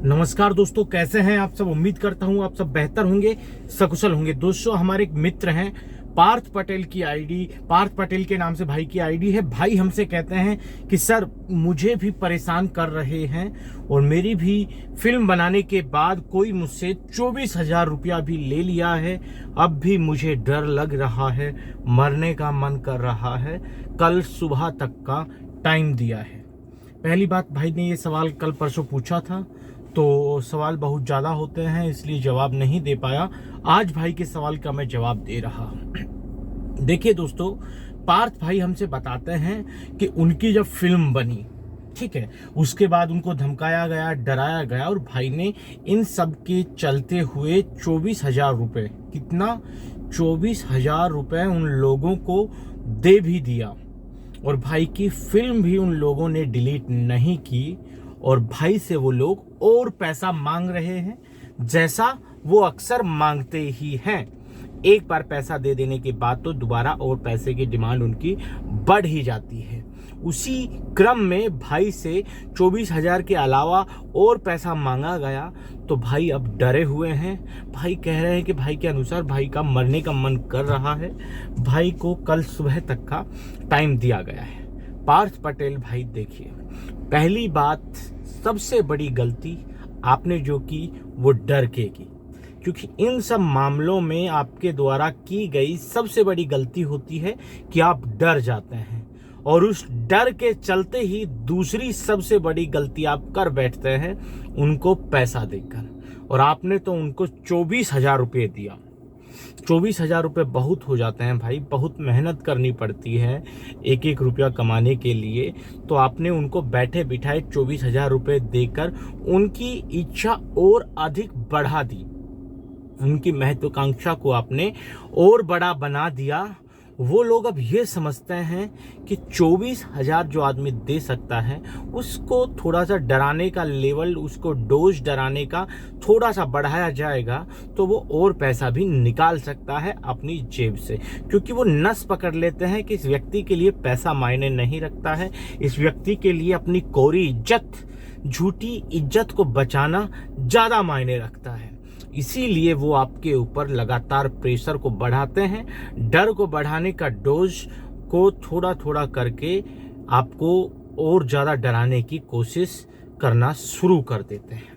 नमस्कार दोस्तों, कैसे हैं आप सब। उम्मीद करता हूं आप सब बेहतर होंगे, सकुशल होंगे। दोस्तों, हमारे एक मित्र हैं पार्थ पटेल की आईडी, पार्थ पटेल के नाम से भाई की आईडी है। भाई हमसे कहते हैं कि सर मुझे भी परेशान कर रहे हैं और मेरी भी फिल्म बनाने के बाद कोई मुझसे 24,000 रुपया भी ले लिया है। अब भी मुझे डर लग रहा है, मरने का मन कर रहा है। कल सुबह तक का टाइम दिया है। पहली बात, भाई ने ये सवाल कल परसों पूछा था तो सवाल बहुत ज़्यादा होते हैं, इसलिए जवाब नहीं दे पाया। आज भाई के सवाल का मैं जवाब दे रहा हूं। देखिए दोस्तों, पार्थ भाई हमसे बताते हैं कि उनकी जब फिल्म बनी, ठीक है, उसके बाद उनको धमकाया गया, डराया गया और भाई ने इन सब के चलते हुए 24,000 रुपये, कितना 24,000 रुपये उन लोगों को दे भी दिया। और भाई की फिल्म भी उन लोगों ने डिलीट नहीं की और भाई से वो लोग और पैसा मांग रहे हैं, जैसा वो अक्सर मांगते ही हैं। एक बार पैसा दे देने के बाद तो दोबारा और पैसे की डिमांड उनकी बढ़ ही जाती है। उसी क्रम में भाई से 24,000 के अलावा और पैसा मांगा गया तो भाई अब डरे हुए हैं। भाई कह रहे हैं कि भाई के अनुसार भाई का मरने का मन कर रहा है। भाई को कल सुबह तक का टाइम दिया गया है। पार्थ पटेल भाई, देखिए, पहली बात, सबसे बड़ी गलती आपने जो की वो डर के की, क्योंकि इन सब मामलों में आपके द्वारा की गई सबसे बड़ी गलती होती है कि आप डर जाते हैं और उस डर के चलते ही दूसरी सबसे बड़ी गलती आप कर बैठते हैं, उनको पैसा देकर। और आपने तो उनको 24,000 रुपये दिया। 24,000 रुपये बहुत हो जाते हैं भाई, बहुत मेहनत करनी पड़ती है एक एक रुपया कमाने के लिए। तो आपने उनको बैठे बिठाए 24,000 रुपये देकर उनकी इच्छा और अधिक बढ़ा दी, उनकी महत्वाकांक्षा को आपने और बड़ा बना दिया। वो लोग अब ये समझते हैं कि 24,000 जो आदमी दे सकता है उसको थोड़ा सा डराने का लेवल, उसको डोज डराने का थोड़ा सा बढ़ाया जाएगा तो वो और पैसा भी निकाल सकता है अपनी जेब से, क्योंकि वो नस पकड़ लेते हैं कि इस व्यक्ति के लिए पैसा मायने नहीं रखता है। इस व्यक्ति के लिए अपनी कोरी इज्जत, झूठी इज्जत को बचाना ज़्यादा मायने रखता है। इसीलिए वो आपके ऊपर लगातार प्रेशर को बढ़ाते हैं, डर को बढ़ाने का डोज को थोड़ा थोड़ा करके आपको और ज़्यादा डराने की कोशिश करना शुरू कर देते हैं।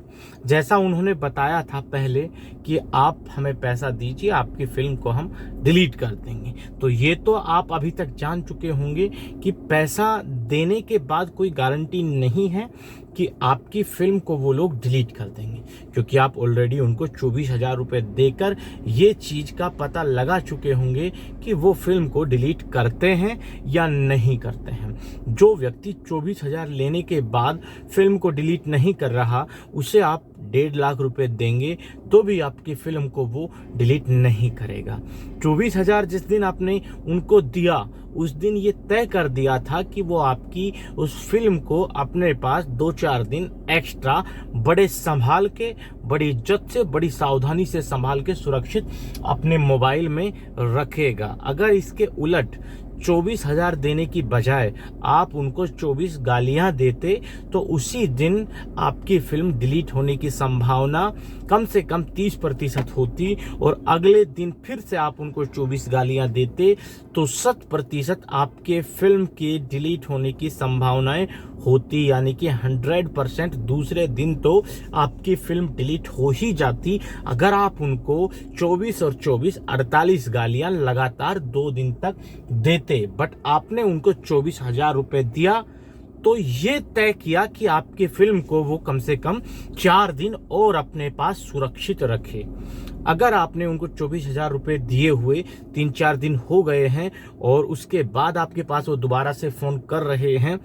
जैसा उन्होंने बताया था पहले कि आप हमें पैसा दीजिए, आपकी फिल्म को हम डिलीट कर देंगे, तो ये तो आप अभी तक जान चुके होंगे कि पैसा देने के बाद कोई गारंटी नहीं है कि आपकी फिल्म को वो लोग डिलीट कर देंगे, क्योंकि आप ऑलरेडी उनको 24,000 रुपये देकर ये चीज़ का पता लगा चुके होंगे कि वो फिल्म को डिलीट करते हैं या नहीं करते हैं। जो व्यक्ति 24,000 लेने के बाद फिल्म को डिलीट नहीं कर रहा, उसे आप 1.5 लाख रुपए देंगे तो भी आपकी फिल्म को वो डिलीट नहीं करेगा। 24,000 जिस दिन आपने उनको दिया, उस दिन ये तय कर दिया था कि वो आपकी उस फिल्म को अपने पास 2-4 दिन एक्स्ट्रा बड़े संभाल के, बड़ी इज्जत से, बड़ी सावधानी से संभाल के सुरक्षित अपने मोबाइल में रखेगा। अगर इसके उलट 24,000 देने की बजाय आप उनको 24 गालियां देते तो उसी दिन आपकी फिल्म डिलीट होने की संभावना कम से कम 30% होती और अगले दिन फिर से आप उनको 24 गालियां देते तो 100% आपके फिल्म के डिलीट होने की संभावनाएं होती, यानी कि 100% दूसरे दिन तो आपकी फिल्म डिलीट हो ही जाती अगर आप उनको 24 और 24 48 गालियां लगातार 2 दिन तक देते। बट आपने उनको 24,000 रुपये दिया तो ये तय किया कि आपकी फिल्म को वो कम से कम 4 दिन और अपने पास सुरक्षित रखे। अगर आपने उनको 24,000 रुपये दिए हुए 3-4 दिन हो गए हैं और उसके बाद आपके पास वो दोबारा से फोन कर रहे हैं,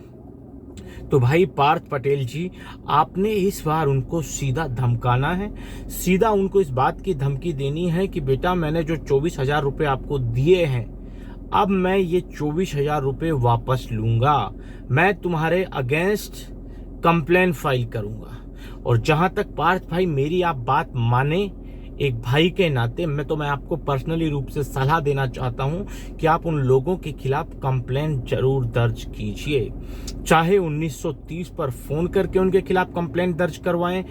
तो भाई पार्थ पटेल जी, आपने इस बार उनको सीधा धमकाना है। सीधा उनको इस बात की धमकी देनी है कि बेटा, मैंने जो 24,000 रुपये आपको दिए हैं, अब मैं ये 24,000 रुपये वापस लूँगा। मैं तुम्हारे अगेंस्ट कंप्लेन फाइल करूँगा। और जहाँ तक पार्थ भाई मेरी आप बात माने, एक भाई के नाते मैं आपको पर्सनली रूप से सलाह देना चाहता हूं कि आप उन लोगों के खिलाफ कंप्लेंट जरूर दर्ज कीजिए। चाहे 1930 पर फोन करके उनके खिलाफ कंप्लेंट दर्ज करवाएं,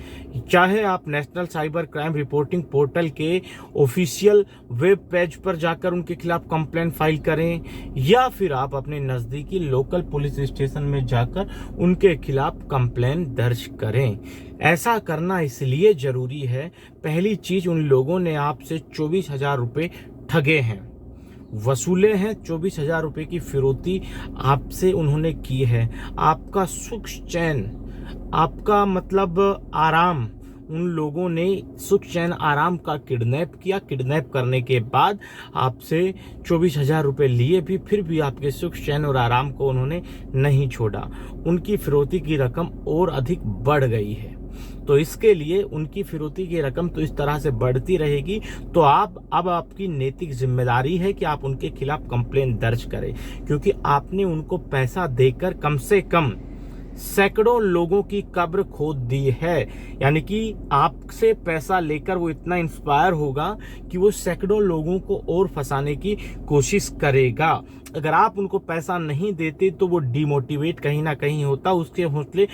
चाहे आप national cyber crime reporting portal के ऑफिशियल वेब पेज पर जाकर उनके खिलाफ कंप्लेंट फाइल करें, या फिर आप अपने नजदीकी लोकल पुलिस स्टेशन में जाकर उनके खिलाफ कंप्लेंट दर्ज करें। ऐसा करना इसलिए जरूरी है, पहली चीज उन लोगों ने आपसे 24,000 रुपए ठगे हैं, वसूले हैं। 24,000 रुपए की फिरौती आपसे उन्होंने की है। आपका सुख चैन, आपका आराम, उन लोगों ने सुख चैन आराम का किडनैप किया। किडनैप करने के बाद आपसे 24,000 रुपए लिए भी, फिर भी आपके सुख चैन और आराम को उन्होंने नहीं छोड़ा। उनकी फिरौती की रकम और अधिक बढ़ गई है। तो इसके लिए उनकी फिरौती की रकम तो इस तरह से बढ़ती रहेगी। तो अब आपकी नैतिक जिम्मेदारी है कि आप उनके खिलाफ कंप्लेंट दर्ज करें, क्योंकि आपने उनको पैसा देकर कम से कम सैकड़ों लोगों की कब्र खोद दी है। यानी कि आपसे पैसा लेकर वो इतना इंस्पायर होगा कि वो सैकड़ों लोगों को और फंसाने की कोशिश करेगा। अगर आप उनको पैसा नहीं देते तो वो डिमोटिवेट कहीं ना कहीं होता, उसके हौसले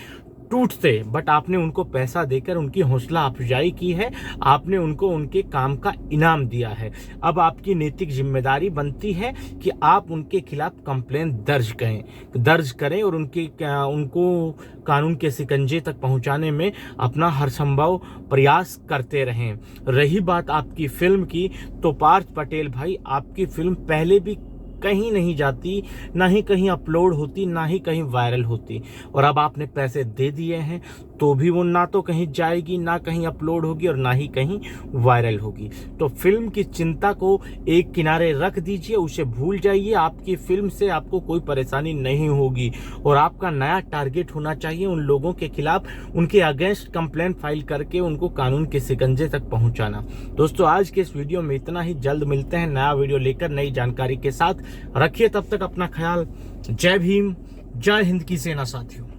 टूटते। बट आपने उनको पैसा देकर उनकी हौसला अफजाई की है, आपने उनको उनके काम का इनाम दिया है। अब आपकी नैतिक जिम्मेदारी बनती है कि आप उनके खिलाफ कंप्लेंट दर्ज करें और उनको कानून के शिकंजे तक पहुंचाने में अपना हर संभव प्रयास करते रहें। रही बात आपकी फिल्म की, तो पार्थ पटेल भाई, आपकी फिल्म पहले भी कहीं नहीं जाती, ना ही कहीं अपलोड होती, ना ही कहीं वायरल होती, और अब आपने पैसे दे दिए हैं तो भी वो ना तो कहीं जाएगी, ना कहीं अपलोड होगी, और ना ही कहीं वायरल होगी। तो फिल्म की चिंता को एक किनारे रख दीजिए, उसे भूल जाइए। आपकी फिल्म से आपको कोई परेशानी नहीं होगी, और आपका नया टारगेट होना चाहिए उन लोगों के खिलाफ, उनके अगेंस्ट कंप्लेंट फाइल करके उनको कानून के शिकंजे तक पहुंचाना। दोस्तों, आज के इस वीडियो में इतना ही। जल्द मिलते हैं नया वीडियो लेकर, नई जानकारी के साथ। रखिए तब तक अपना ख्याल। जय भीम, जय हिंद की सेना साथियों।